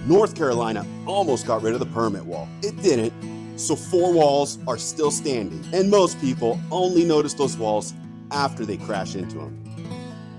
North Carolina almost got rid of the permit wall. It didn't, so 4 walls are still standing, and most people only notice those walls after they crash into them.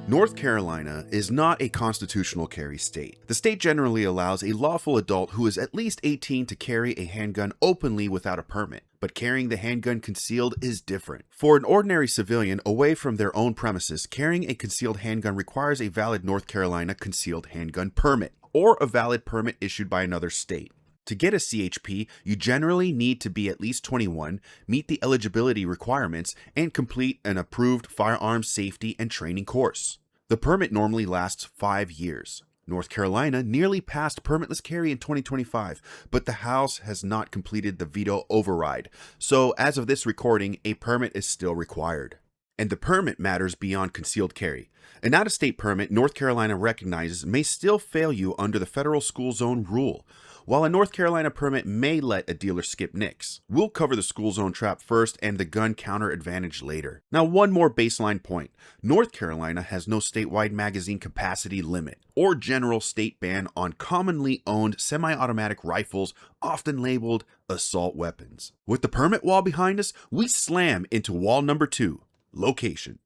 North Carolina is not a constitutional carry state. The state generally allows a lawful adult who is at least 18 to carry a handgun openly without a permit, but carrying the handgun concealed is different. For an ordinary civilian away from their own premises, carrying a concealed handgun requires a valid North Carolina concealed handgun permit, or a valid permit issued by another state. To get a CHP, you generally need to be at least 21, meet the eligibility requirements, and complete an approved firearms safety and training course. The permit normally lasts 5 years. North Carolina nearly passed permitless carry in 2025, but the House has not completed the veto override, so as of this recording, a permit is still required. And the permit matters beyond concealed carry. An out-of-state permit North Carolina recognizes may still fail you under the federal school zone rule. While a North Carolina permit may let a dealer skip NICS, we'll cover the school zone trap first and the gun counter advantage later. Now, one more baseline point. North Carolina has no statewide magazine capacity limit or general state ban on commonly owned semi-automatic rifles, often labeled assault weapons. With the permit wall behind us, we slam into wall number 2, location.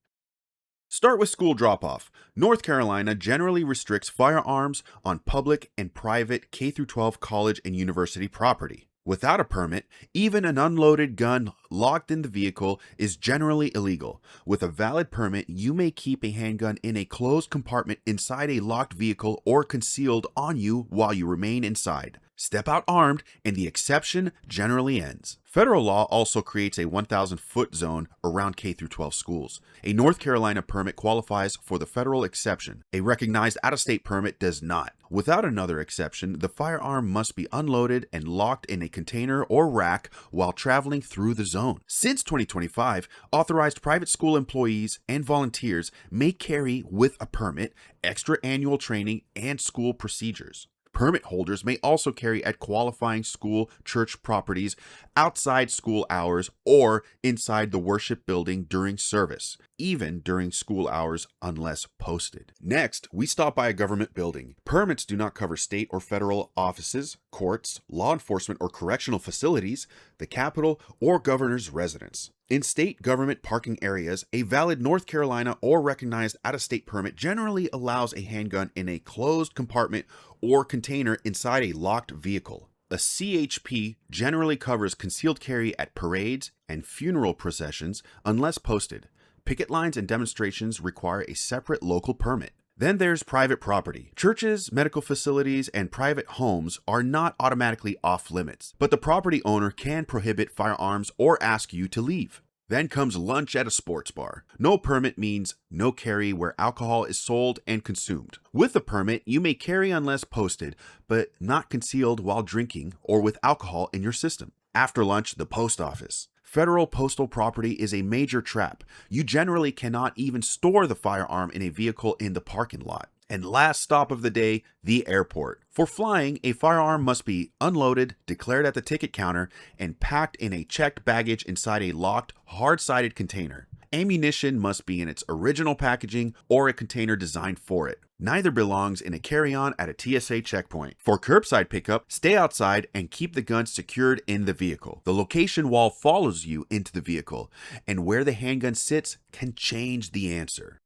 Start with school drop-off. North Carolina generally restricts firearms on public and private K-12 college and university property. Without a permit, even an unloaded gun locked in the vehicle is generally illegal. With a valid permit, you may keep a handgun in a closed compartment inside a locked vehicle or concealed on you while you remain inside. Step out armed, and the exception generally ends. Federal law also creates a 1,000-foot zone around K-12 schools. A North Carolina permit qualifies for the federal exception. A recognized out-of-state permit does not. Without another exception, the firearm must be unloaded and locked in a container or rack while traveling through the zone. Since 2025, authorized private school employees and volunteers may carry with a permit, extra annual training, and school procedures. Permit holders may also carry at qualifying school church properties outside school hours or inside the worship building during service, even during school hours unless posted. Next, we stop by a government building. Permits do not cover state or federal offices, courts, law enforcement or correctional facilities, the Capitol, or governor's residence. In state government parking areas, a valid North Carolina or recognized out-of-state permit generally allows a handgun in a closed compartment or container inside a locked vehicle. A CHP generally covers concealed carry at parades and funeral processions unless posted. Picket lines and demonstrations require a separate local permit. Then there's private property. Churches, medical facilities, and private homes are not automatically off limits, but the property owner can prohibit firearms or ask you to leave. Then comes lunch at a sports bar. No permit means no carry where alcohol is sold and consumed. With a permit, you may carry unless posted, but not concealed while drinking or with alcohol in your system. After lunch, the post office. Federal postal property is a major trap. You generally cannot even store the firearm in a vehicle in the parking lot. And last stop of the day, the airport. For flying, a firearm must be unloaded, declared at the ticket counter, and packed in a checked baggage inside a locked, hard-sided container. Ammunition must be in its original packaging or a container designed for it. Neither belongs in a carry-on at a TSA checkpoint. For curbside pickup, stay outside and keep the gun secured in the vehicle. The location wall follows you into the vehicle, and where the handgun sits can change the answer.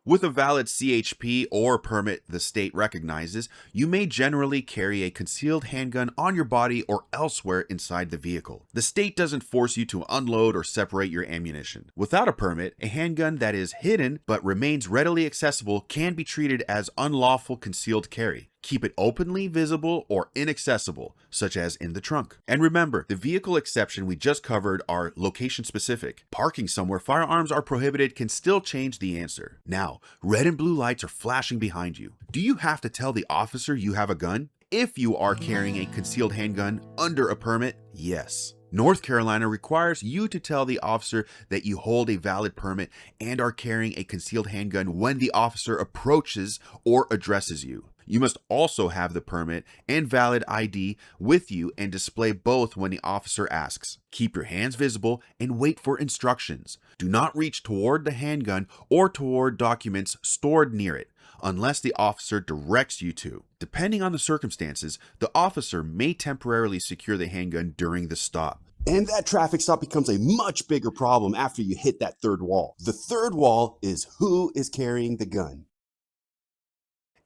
With a valid CHP or permit the state recognizes, you may generally carry a concealed handgun on your body or elsewhere inside the vehicle. The state doesn't force you to unload or separate your ammunition. Without a permit, a handgun that is hidden but remains readily accessible can be treated as unlawful concealed carry. Keep it openly visible or inaccessible, such as in the trunk. And remember, the vehicle exception we just covered are location specific. Parking somewhere firearms are prohibited can still change the answer. Now, red and blue lights are flashing behind you. Do you have to tell the officer you have a gun? If you are carrying a concealed handgun under a permit, yes. North Carolina requires you to tell the officer that you hold a valid permit and are carrying a concealed handgun when the officer approaches or addresses you. You must also have the permit and valid ID with you and display both when the officer asks. Keep your hands visible and wait for instructions. Do not reach toward the handgun or toward documents stored near it unless the officer directs you to. Depending on the circumstances, the officer may temporarily secure the handgun during the stop. And that traffic stop becomes a much bigger problem after you hit that third wall. The third wall is who is carrying the gun.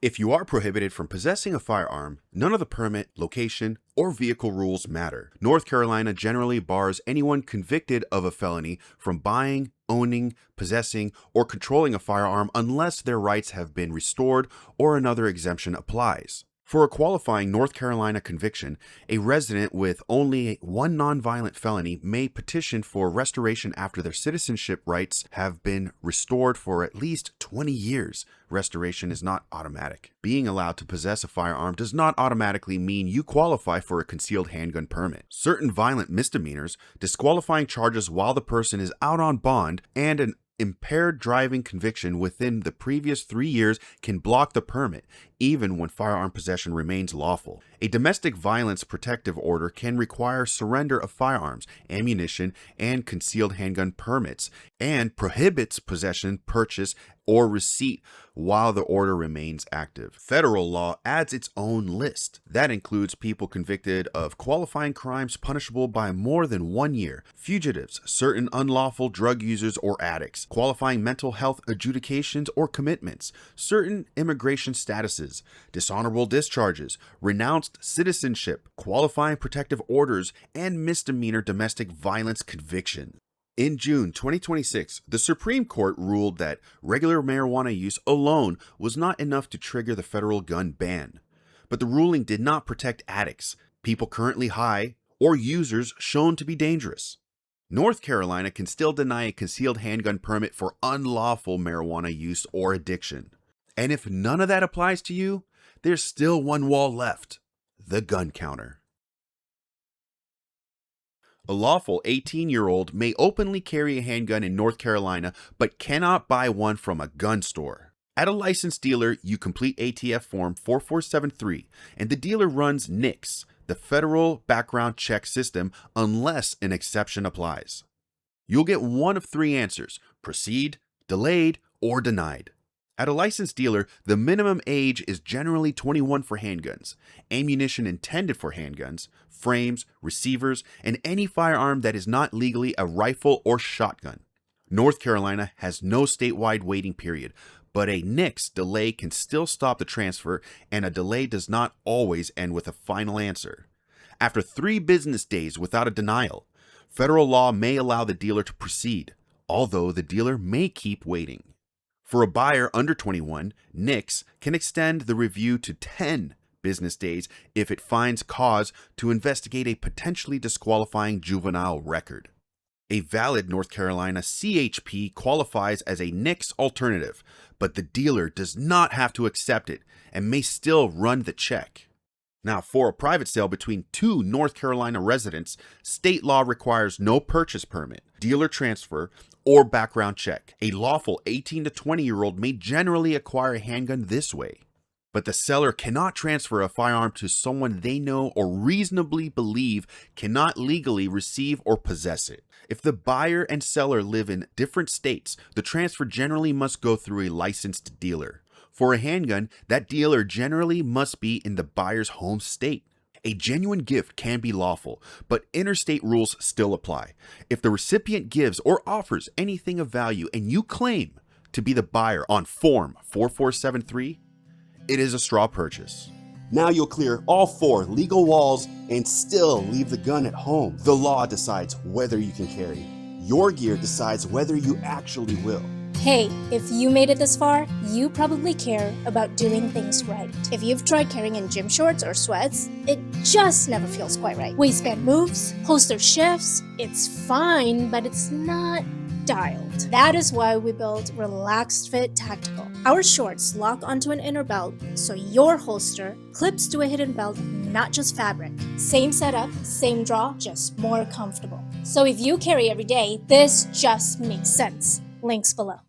If you are prohibited from possessing a firearm, none of the permit, location, or vehicle rules matter. North Carolina generally bars anyone convicted of a felony from buying, owning, possessing, or controlling a firearm unless their rights have been restored or another exemption applies. For a qualifying North Carolina conviction, a resident with only one nonviolent felony may petition for restoration after their citizenship rights have been restored for at least 20 years. Restoration is not automatic. Being allowed to possess a firearm does not automatically mean you qualify for a concealed handgun permit. Certain violent misdemeanors, disqualifying charges while the person is out on bond, and an impaired driving conviction within the previous 3 years can block the permit, even when firearm possession remains lawful. A domestic violence protective order can require surrender of firearms, ammunition, and concealed handgun permits, and prohibits possession, purchase, or receipt while the order remains active. Federal law adds its own list. That includes people convicted of qualifying crimes punishable by more than 1 year, fugitives, certain unlawful drug users or addicts, qualifying mental health adjudications or commitments, certain immigration statuses, dishonorable discharges, renounced citizenship, qualifying protective orders, and misdemeanor domestic violence conviction. In June 2026, the Supreme Court ruled that regular marijuana use alone was not enough to trigger the federal gun ban. But the ruling did not protect addicts, people currently high, or users shown to be dangerous. North Carolina can still deny a concealed handgun permit for unlawful marijuana use or addiction. And if none of that applies to you, there's still one wall left: the gun counter. A lawful 18-year-old may openly carry a handgun in North Carolina, but cannot buy one from a gun store. At a licensed dealer, you complete ATF Form 4473, and the dealer runs NICS, the Federal Background Check System, unless an exception applies. You'll get one of 3 answers: proceed, delayed, or denied. At a licensed dealer, the minimum age is generally 21 for handguns, ammunition intended for handguns, frames, receivers, and any firearm that is not legally a rifle or shotgun. North Carolina has no statewide waiting period, but a NICS delay can still stop the transfer, and a delay does not always end with a final answer. After 3 business days without a denial, federal law may allow the dealer to proceed, although the dealer may keep waiting. For a buyer under 21, NICS can extend the review to 10 business days if it finds cause to investigate a potentially disqualifying juvenile record. A valid North Carolina CHP qualifies as a NICS alternative, but the dealer does not have to accept it and may still run the check. Now, for a private sale between 2 North Carolina residents, state law requires no purchase permit, dealer transfer, or background check. A lawful 18 to 20-year-old may generally acquire a handgun this way, but the seller cannot transfer a firearm to someone they know or reasonably believe cannot legally receive or possess it. If the buyer and seller live in different states, the transfer generally must go through a licensed dealer. For a handgun, that dealer generally must be in the buyer's home state. A genuine gift can be lawful, but interstate rules still apply. If the recipient gives or offers anything of value and you claim to be the buyer on Form 4473, it is a straw purchase. Now you'll clear all 4 legal walls and still leave the gun at home. The law decides whether you can carry. Your gear decides whether you actually will. Hey, if you made it this far, you probably care about doing things right. If you've tried carrying in gym shorts or sweats, it just never feels quite right. Waistband moves, holster shifts, it's fine, but it's not styled. That is why we built Relaxed Fit Tactical. Our shorts lock onto an inner belt, so your holster clips to a hidden belt, not just fabric. Same setup, same draw, just more comfortable. So if you carry every day, this just makes sense. Links below.